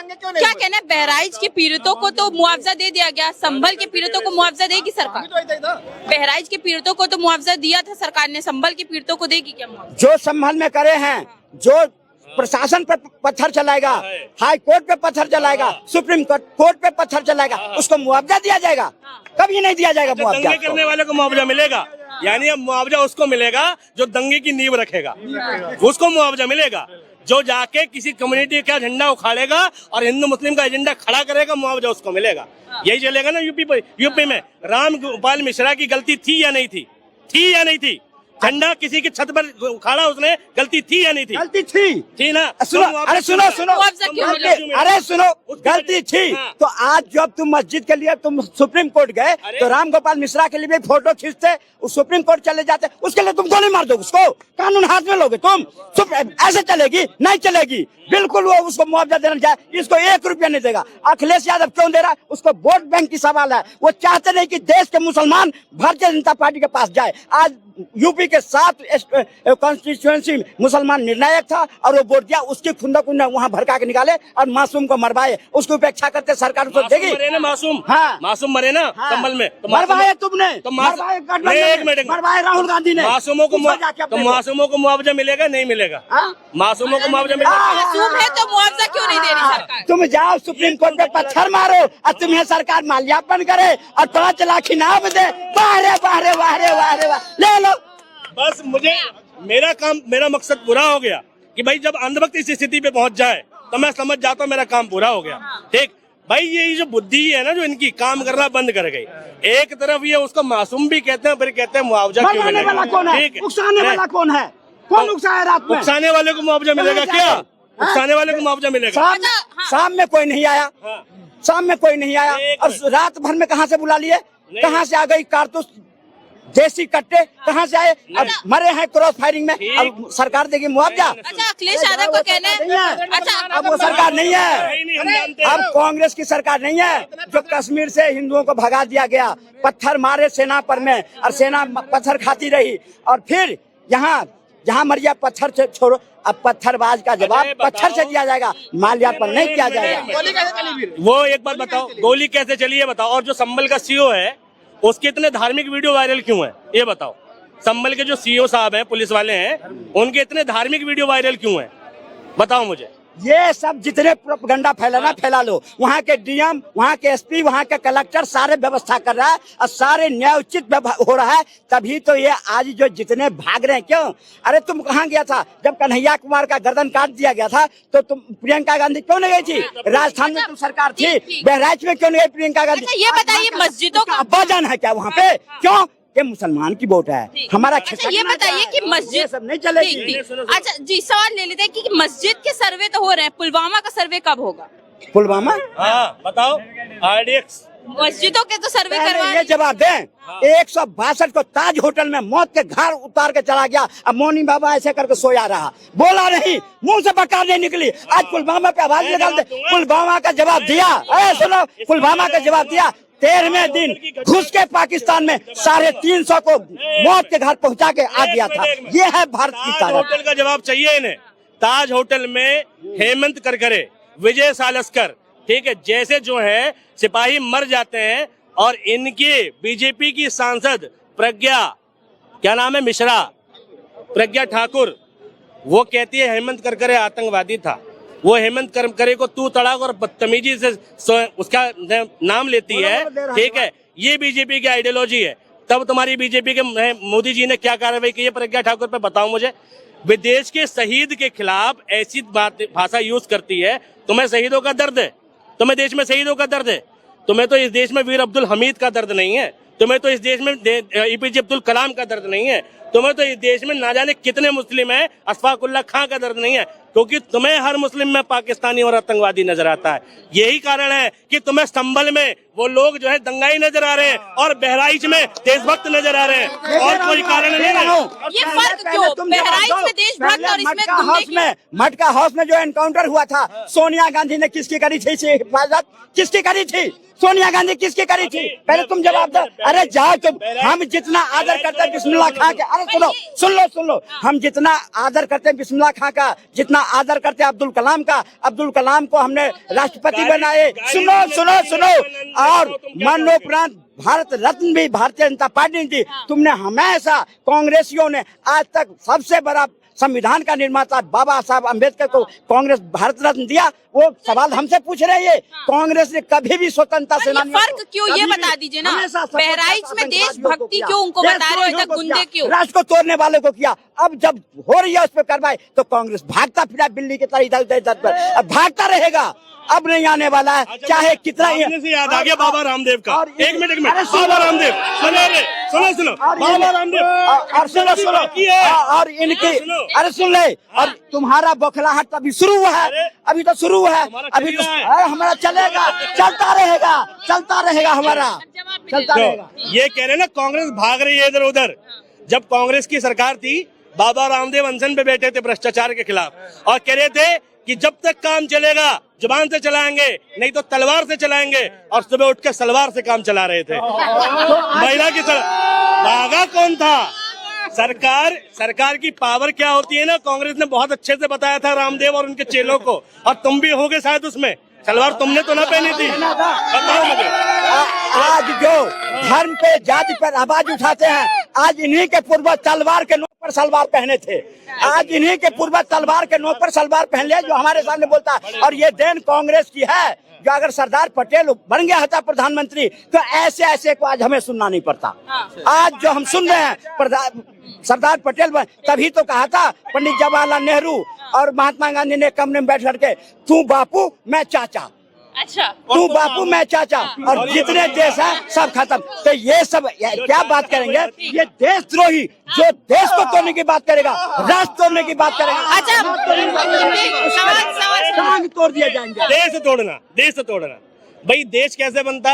क्या कहना है, बहराइच के पीड़ितों को तो मुआवजा दे दिया गया, संभल के पीड़ितों को मुआवजा देगी सरकार? बहराइच के पीड़ितों को तो मुआवजा दिया था सरकार ने, संभल के पीड़ितों को देगी क्या मुआवजा? जो संभल में करे हैं, जो प्रशासन पर पत्थर चलाएगा, हाई कोर्ट पे पत्थर चलाएगा, सुप्रीम कोर्ट पे पत्थर चलाएगा, उसको मुआवजा दिया जाएगा? कभी नहीं दिया जाएगा मुआवजा। दंगे करने वाले को मुआवजा मिलेगा, यानी अब मुआवजा उसको मिलेगा जो दंगे की नींव रखेगा, उसको मुआवजा मिलेगा। जो जाके किसी कम्युनिटी का झंडा उखाड़ेगा और हिंदू मुस्लिम का एजेंडा खड़ा करेगा, मुआवजा उसको मिलेगा। यही चलेगा ना यूपी में। राम गोपाल मिश्रा की गलती थी या नहीं थी? थी या नहीं थी? झंडा किसी की छत पर उखाड़ा, उसने गलती थी या नहीं थी? गलती थी ना। सुनो, अरे सुनो, अरे सुनो, गलती थी तो आज जब तुम मस्जिद के लिए तुम सुप्रीम कोर्ट गए तो राम गोपाल मिश्रा के लिए भी फोटो खींचते, उस सुप्रीम कोर्ट चले जाते, उसके लिए तुम गोली मार दो, उसको कानून हाथ में लोगे तुम? ऐसे चलेगी? नहीं चलेगी, बिल्कुल। वो उसको मुआवजा देना चाहिए, इसको 1 रुपया नहीं देगा। अखिलेश यादव क्यों दे रहा? उसको वोट बैंक की सवाल है। वो चाहते नहीं कि देश के मुसलमान भारतीय जनता पार्टी के पास जाए। आज यूपी के 7 कॉन्स्टिट्यूएंसी मुसलमान निर्णायक था और वो वोट दिया, उसकी खुंदा वहाँ भड़का के निकाले और मासूम को मरवाए, उसकी उपेक्षा करते सरकार उसको देगी? मरे ना मासूम, हाँ मासूम मरे ना संभल में, तो मरवाए तुमने, मरवाए राहुल गांधी ने। मासूमों को मुआवजा मिलेगा नहीं मिलेगा? मासूमों को मुआवजा मिलेगा? मासूम है तो मुआवजा क्यों नहीं दे रही सरकार? तुम जाओ सुप्रीम कोर्ट पे पत्थर मारो और तुम्हें सरकार माल्यार्पण करे और 5 लाख इनाम दे, वाह वाह वाह वाह, ले लो। बस मुझे मेरा मकसद पूरा हो गया कि भाई जब अंधभक्त इस स्थिति पे पहुंच जाए तो मैं समझ जाता हूँ मेरा काम पूरा हो गया। ठीक भाई, ये जो बुद्धि है ना जो इनकी, काम करना बंद कर गई। एक तरफ ये उसको मासूम भी कहते हैं, फिर कहते हैं मुआवजा क्यों मिलेगा? ठीक है, उकसाने वाला कौन है? कौन उकसाए रात में? उकसाने वाले को मुआवजा मिलेगा क्या? उकसाने वाले को मुआवजा मिलेगा? शाम में कोई नहीं आया, शाम में कोई नहीं आया और रात भर में कहाँ से बुला लिए? कहाँ से आ गई कारतूस, देसी कट्टे कहाँ से आए? अब मरे हैं क्रॉस फायरिंग में, अब सरकार देगी मुआवजा? अच्छा, अखिलेश यादव को कहना है, अच्छा अब वो सरकार नहीं है, अब कांग्रेस की सरकार नहीं है जो कश्मीर से हिंदुओं को भगा दिया गया, पत्थर मारे सेना पर में और सेना पत्थर खाती रही और फिर जहाँ मरिया पत्थर से छोड़ो। अब पत्थरबाज का जवाब पत्थर से दिया जाएगा, माल्यार्पण नहीं किया जाएगा। वो एक बात बताओ, गोली कैसे चली है बताओ? और जो संभल का सीओ है उसके इतने धार्मिक वीडियो वायरल क्यों है ये बताओ? संभल के जो सीओ साहब हैं, पुलिस वाले हैं, उनके इतने धार्मिक वीडियो वायरल क्यों है बताओ मुझे? ये सब जितने प्रोपेगेंडा फैलाना फैला लो। वहाँ के डीएम, वहाँ के एसपी, वहाँ के कलेक्टर सारे व्यवस्था कर रहा है और सारे न्यायोचित हो रहा है, तभी तो ये आज जो जितने भाग रहे हैं। क्यों? अरे तुम कहाँ गया था जब कन्हैया कुमार का गर्दन काट दिया गया था? तो तुम प्रियंका गांधी क्यों नहीं गई थी? राजस्थान में तुम सरकार थी, बहराइच में क्यों नहीं गई प्रियंका गांधी? ये बताइए, मस्जिदों का अब्बाजान है क्या वहाँ पे? क्यों? ये मुसलमान की वोट है, हमारा। अच्छा, ये बताइए कि मस्जिद सब नहीं चलेगी। अच्छा जी, सवाल ले लेते हैं कि मस्जिद के सर्वे तो हो रहे हैं, पुलवामा का सर्वे कब होगा? पुलवामा? हाँ बताओ। RDX मस्जिदों के तो सर्वे करवा, ये जवाब दें। 162 को ताज होटल में मौत के घर उतार के चला गया, अब मौनी बाबा ऐसे करके सोया रहा, बोला नहीं, मुंह से बकार नहीं निकली। आज पुलवामा पे आवाज निकाल दे, पुलवामा का जवाब दिया। अरे सुनो, पुलवामा का जवाब दिया। 13वें दिन घुस के पाकिस्तान में 350 को मौत के घर पहुंचा के आ गया था। ये है भारत की ताकत। होटल का जवाब चाहिए इन्हें। ताज होटल में हेमंत करकरे, विजय सालस्कर, ठीक है, जैसे जो है सिपाही मर जाते हैं और इनके बीजेपी की सांसद प्रज्ञा, क्या नाम है, मिश्रा, प्रज्ञा ठाकुर, वो कहती है हेमंत करकरे आतंकवादी था। वो हेमंत करकरे को तू तड़ाक और बदतमीजी से उसका नाम लेती है। ठीक है, ये बीजेपी की आइडियोलॉजी है। तब तुम्हारी बीजेपी के मोदी जी ने क्या कार्रवाई की है प्रज्ञा ठाकुर पे बताओ मुझे? विदेश के शहीद के खिलाफ ऐसी भाषा यूज करती है। तुम्हें शहीदों का दर्द है, तुम्हें देश में शहीदों का दर्द है, तुम्हें तो इस देश में वीर अब्दुल हमीद का दर्द नहीं है, तुम्हें तो इस देश में APJ अब्दुल कलाम का दर्द नहीं है, तुम्हें तो इस देश में ना जाने कितने मुस्लिम हैं, अशफाकुल्ला खां का दर्द नहीं है, क्योंकि तुम्हें हर मुस्लिम में पाकिस्तानी और आतंकवादी नजर आता है। यही कारण है कि तुम्हें संभल में वो लोग जो है दंगाई नजर आ रहे हैं और बहराइच में देशभक्त नजर आ रहे हैं, और कोई कारण नहीं है। ये फर्क क्यों? बहराइच में देशभक्त और इसमें मटका हाउस में जो एनकाउंटर हुआ था, सोनिया गांधी ने किसकी करी थी हिफाजत? किसकी करी थी? सोनिया गांधी किसकी करी थी? पहले तुम जवाब दो। अरे जाओ तुम, हम जितना आदर करते हैं बिस्मिल्लाह खां के, अरे सुन लो हम जितना आदर करते हैं बिस्मिल्लाह खां का, जितना आदर करते हैं अब्दुल कलाम का, अब्दुल कलाम को हमने राष्ट्रपति बनाए। सुनो और मरणोपरांत भारत रत्न भी भारतीय जनता पार्टी ने दी। तुमने हमेशा कांग्रेसियों ने आज तक सबसे बड़ा संविधान का निर्माता बाबा साहब अम्बेडकर को कांग्रेस भारत रत्न दिया। वो सवाल हमसे पूछ रहे हैं, कांग्रेस ने कभी भी स्वतंत्रता सेनानियों फर्क क्यों, ये बता दीजिए ना, बहराइच में देशभक्ति क्यों उनको बता रहे हो, तक गुंडे क्यों? राष्ट्र को तोड़ने वाले को किया। अब जब हो रही है उस पर कार्रवाई तो कांग्रेस भागता फिरा बिल्ली की तरह इधर उधर अब भागता रहेगा। अब नहीं आने वाला है, चाहे कितना से याद आ गया बाबा रामदेव का। एक मिनट बाबा रामदेव सुनो बाबा रामदेव और सुनो और इनकी अरे सुन ले, और तुम्हारा बौखलाहट अभी शुरू हुआ है, अभी तो शुरू है, अभी तो हमारा चलेगा, चलता रहेगा हमारा चलता रहेगा। ये कह रहे ना कांग्रेस भाग रही है इधर उधर। जब कांग्रेस की सरकार थी बाबा रामदेव अनशन पे बैठे थे भ्रष्टाचार के खिलाफ और कह रहे थे कि जब तक काम चलेगा जुबान से चलाएंगे, नहीं तो तलवार से चलाएंगे, और सुबह उठ के सलवार से काम चला रहे थे। महिला की तरह भागा कौन था? सरकार की पावर क्या होती है ना, कांग्रेस ने बहुत अच्छे से बताया था रामदेव और उनके चेलों को, और तुम भी होगे शायद उसमें। सलवार तुमने तो ना पहनी थी, बताओ मुझे। आज जो धर्म पे जाति पर आवाज उठाते हैं, आज इन्हीं के पूर्वज तलवार के नोक पर सलवार पहने थे। आज इन्हीं के पूर्वज तलवार के नोक पर सलवार पहन लिया जो हमारे सामने बोलता है। और ये देन कांग्रेस की है, जो अगर सरदार पटेल बन गया होता प्रधानमंत्री तो ऐसे को आज हमें सुनना नहीं पड़ता। आज जो हम सुन रहे हैं सरदार पटेल तभी तो कहा था पंडित जवाहरलाल नेहरू और महात्मा गांधी ने कमरे में बैठ करके, तू बापू मैं चाचा, अच्छा तू बापू मैं चाचा, और जितने देश हैं सब खत्म। तो ये सब क्या बात करेंगे? ये देशद्रोही जो देश को तोड़ने की बात करेगा, राष्ट्र तोड़ने की बात करेगा। अच्छा टांग तोड़ दिए जाएंगे। देश तोड़ना भाई देश कैसे बनता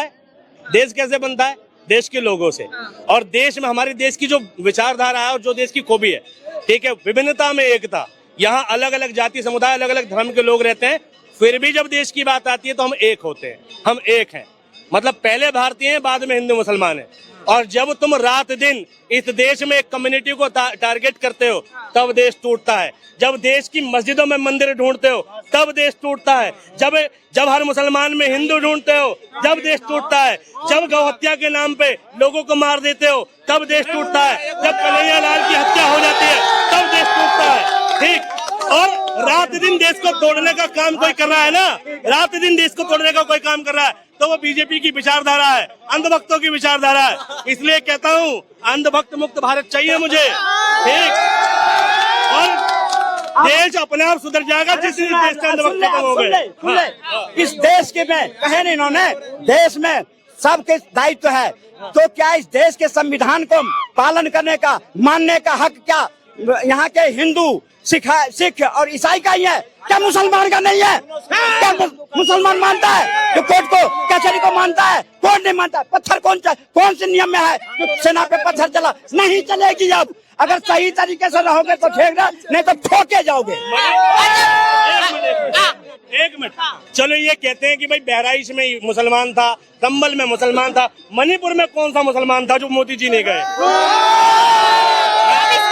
है? देश के लोगों से। और देश में हमारे देश की जो विचारधारा है और जो देश की खूबी है, ठीक है, विभिन्नता में एकता। यहाँ अलग अलग जाति समुदाय अलग अलग धर्म के लोग रहते हैं, फिर भी जब देश की बात आती है तो हम एक होते हैं। हम एक हैं, मतलब पहले भारतीय हैं, बाद में हिंदू मुसलमान हैं। और जब तुम रात दिन इस देश में एक कम्युनिटी को टारगेट करते हो तब देश टूटता है। जब देश की मस्जिदों में मंदिर ढूंढते हो तब देश टूटता है। जब हर मुसलमान में हिंदू ढूंढते हो जब देश टूटता है। जब गौ हत्या के नाम पे लोगों को मार देते हो तब देश टूटता है। जब कन्हैया लाल की हत्या हो जाती है तब देश टूटता है। ठीक, और रात दिन देश को तोड़ने का काम कोई कर रहा है ना, रात दिन देश को तोड़ने का कोई काम कर रहा है तो वो बीजेपी की विचारधारा है, अंधभक्तों की विचारधारा है। इसलिए कहता हूँ अंधभक्त मुक्त भारत चाहिए मुझे। ठीक, और देश अपने आप सुधर जाएगा जिस दिन देश के अंधभक्त खत्म हो गए। इस देश के में कहे नहीं इन्होंने, देश में सबके दायित्व है, तो क्या इस देश के संविधान को पालन करने का मानने का हक क्या यहाँ के हिंदू सिख और ईसाई का ही है? क्या मुसलमान का नहीं है? क्या मुसलमान मानता है जो कोर्ट को कचहरी को मानता है? कोर्ट नहीं मानता। पत्थर कौन से नियम में है जो सेना पे पत्थर चला? नहीं चलेगी। अब अगर सही तरीके से रहोगे तो ठीक है, नहीं तो ठोके जाओगे। एक मिनट, चलो ये कहते हैं कि भाई बहराइच में मुसलमान था, संभल में मुसलमान था, मणिपुर में कौन सा मुसलमान था जो मोदी जी ने गए?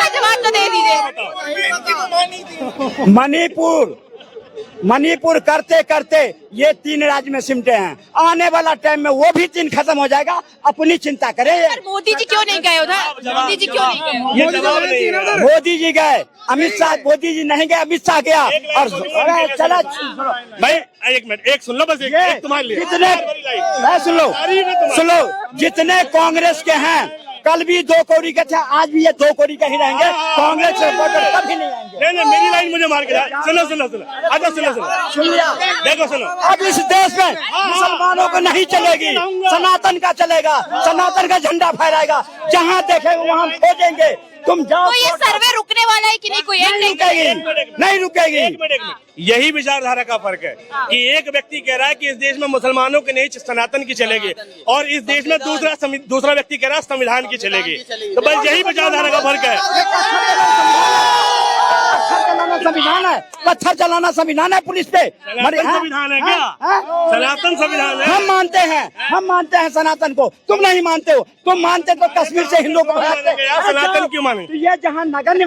जवाब तो दे दीजिए। मणिपुर करते करते ये 3 राज्य में सिमटे हैं। आने वाला टाइम में वो भी 3 खत्म हो जाएगा। अपनी चिंता करें। मोदी जी क्यों नहीं गए उधर? मोदी जी क्यों नहीं गए? ये जवाब नहीं है। मोदी जी गए, अमित शाह, मोदी जी नहीं गए, अमित शाह गया। और चला भाई एक मिनट, एक सुन लो बस, एक तुम्हारे लिए सुन लो जितने कांग्रेस के हैं कल भी 2 कौड़ी के थे, आज भी ये 2 कौड़ी के ही रहेंगे। कांग्रेस सपोर्टर कभी नहीं आएंगे। नहीं, मेरी लाइन मुझे मार के सुनो। अच्छा सुनो देखो, सुनो, अब इस देश में मुसलमानों को नहीं चलेगी, सनातन का चलेगा। सनातन का झंडा फहराएगा, जहाँ देखेंगे वहाँ खोजेंगे। तुम जाओ। तो ये सर्वे रुकने वाला है कि नहीं? कोई नहीं रुकेगी। यही विचारधारा का फर्क है कि एक व्यक्ति कह रहा है कि इस देश में मुसलमानों की नहीं सनातन की चलेगी, और इस देश में दूसरा व्यक्ति कह रहा है संविधान की चलेगी। तो बस यही विचारधारा का फर्क है। संविधान है, पत्थर चलाना संविधान है पुलिस पे। सनातन संविधान है क्या? सनातन संविधान है। हम मानते हैं सनातन को, तुम नहीं मानते हो। तुम मानते तो कश्मीर से हिंदुओं को भगाते। सनातन क्यों माने? ये जहाँ नगण्य